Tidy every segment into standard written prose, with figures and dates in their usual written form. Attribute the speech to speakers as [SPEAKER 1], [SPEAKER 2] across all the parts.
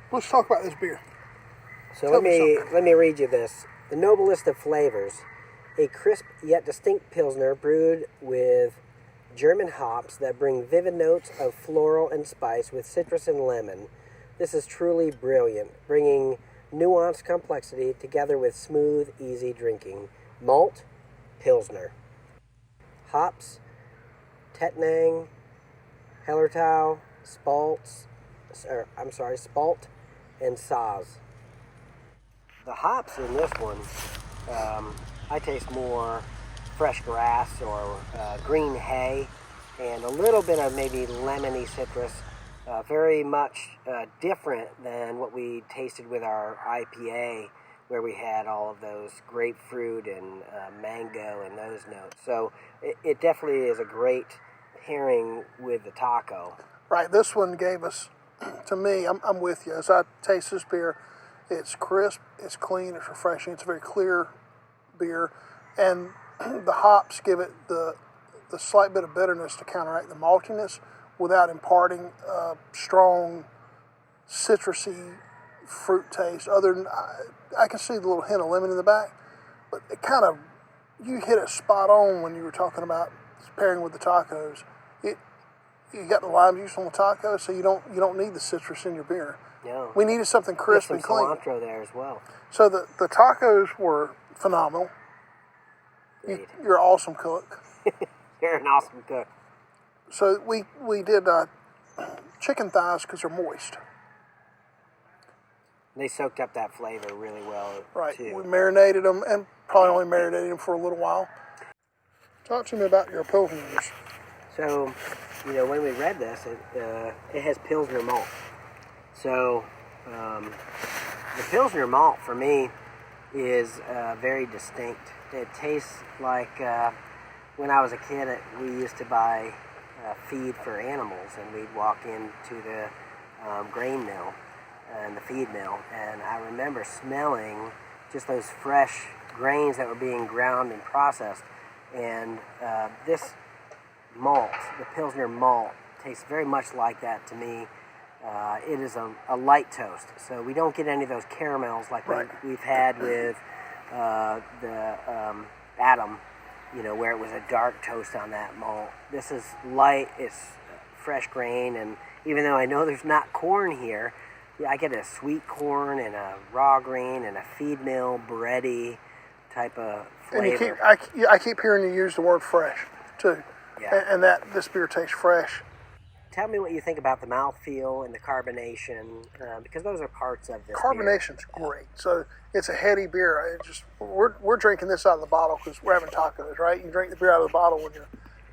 [SPEAKER 1] Let's talk about this beer.
[SPEAKER 2] So let me read you this. The noblest of flavors, a crisp yet distinct pilsner brewed with German hops that bring vivid notes of floral and spice with citrus and lemon. This is truly brilliant, bringing nuanced complexity together with smooth, easy drinking. Malt, pilsner. Hops, Tettnang, Hellertau, Spalt, and Saz. The hops in this one, I taste more fresh grass or green hay and a little bit of maybe lemony citrus. Very much different than what we tasted with our IPA, where we had all of those grapefruit and mango and those notes. So it definitely is a great pairing with the taco.
[SPEAKER 1] Right, this one gave us, to me, I'm with you. As I taste this beer, it's crisp, it's clean, it's refreshing, it's a very clear beer, and the hops give it the slight bit of bitterness to counteract the maltiness without imparting a strong citrusy fruit taste. Other than, I can see the little hint of lemon in the back, but it kind of, you hit it spot on when you were talking about pairing with the tacos. You got the lime juice on the tacos, so you don't need the citrus in your beer.
[SPEAKER 2] No.
[SPEAKER 1] We needed something crisp and clean.
[SPEAKER 2] Some cilantro there as well.
[SPEAKER 1] So the tacos were phenomenal. You're an awesome cook.
[SPEAKER 2] You're an awesome cook.
[SPEAKER 1] So we did chicken thighs because they're moist.
[SPEAKER 2] They soaked up that flavor really well,
[SPEAKER 1] right,
[SPEAKER 2] too.
[SPEAKER 1] We marinated them, and probably only marinated them for a little while. Talk to me about your pilsners.
[SPEAKER 2] So, when we read this, it has Pilsner malt. So, the Pilsner malt, for me, is very distinct. It tastes like when I was a kid, we used to buy feed for animals, and we'd walk into the grain mill and the feed mill, and I remember smelling just those fresh grains that were being ground and processed, and this malt, the Pilsner malt, tastes very much like that to me. It is a light toast, so we don't get any of those caramels like we've had with the Adam, where it was a dark toast on that malt. This is light, it's fresh grain, and even though I know there's not corn here, I get a sweet corn and a raw grain and a feed mill, bready type of flavor.
[SPEAKER 1] And I keep hearing you use the word fresh, too.
[SPEAKER 2] Yeah.
[SPEAKER 1] And that this beer tastes fresh.
[SPEAKER 2] Tell me what you think about the mouthfeel and the carbonation, because those are parts of this
[SPEAKER 1] Carbonation's great. So it's a heady beer. We're drinking this out of the bottle because we're having tacos, right? You drink the beer out of the bottle when you're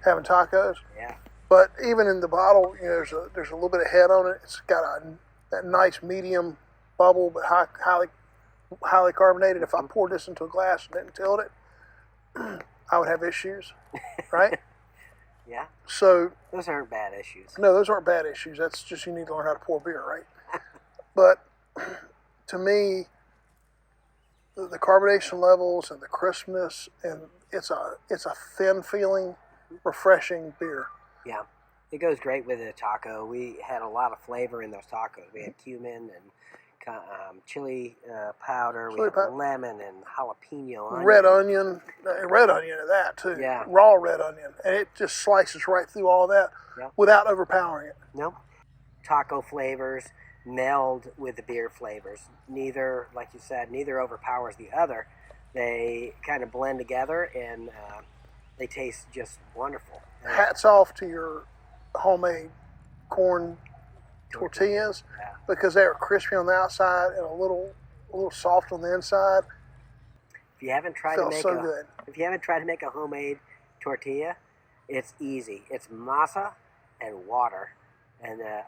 [SPEAKER 1] having tacos.
[SPEAKER 2] Yeah.
[SPEAKER 1] But even in the bottle, there's a little bit of head on it. It's got that nice medium bubble, but highly carbonated. If I poured this into a glass and didn't tilt it, I would have issues, right?
[SPEAKER 2] Yeah.
[SPEAKER 1] So
[SPEAKER 2] those aren't bad issues.
[SPEAKER 1] No, those aren't bad issues. That's just you need to learn how to pour beer, right? But to me, the carbonation levels and the crispness, and it's a thin feeling, refreshing beer.
[SPEAKER 2] Yeah, it goes great with a taco. We had a lot of flavor in those tacos. We had cumin and chili powder. We had lemon and jalapeno.
[SPEAKER 1] Red onion of that too.
[SPEAKER 2] Yeah.
[SPEAKER 1] Raw red onion, and it just slices right through all that without overpowering it.
[SPEAKER 2] Nope. Taco flavors meld with the beer flavors. Neither, like you said, neither overpowers the other. They kind of blend together, and they taste just wonderful.
[SPEAKER 1] Hats off to your homemade corn tortillas, because they are crispy on the outside and a little soft on the inside.
[SPEAKER 2] If you haven't tried to make a homemade tortilla, it's easy. It's masa and water and a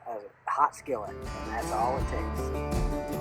[SPEAKER 2] hot skillet, and that's all it takes.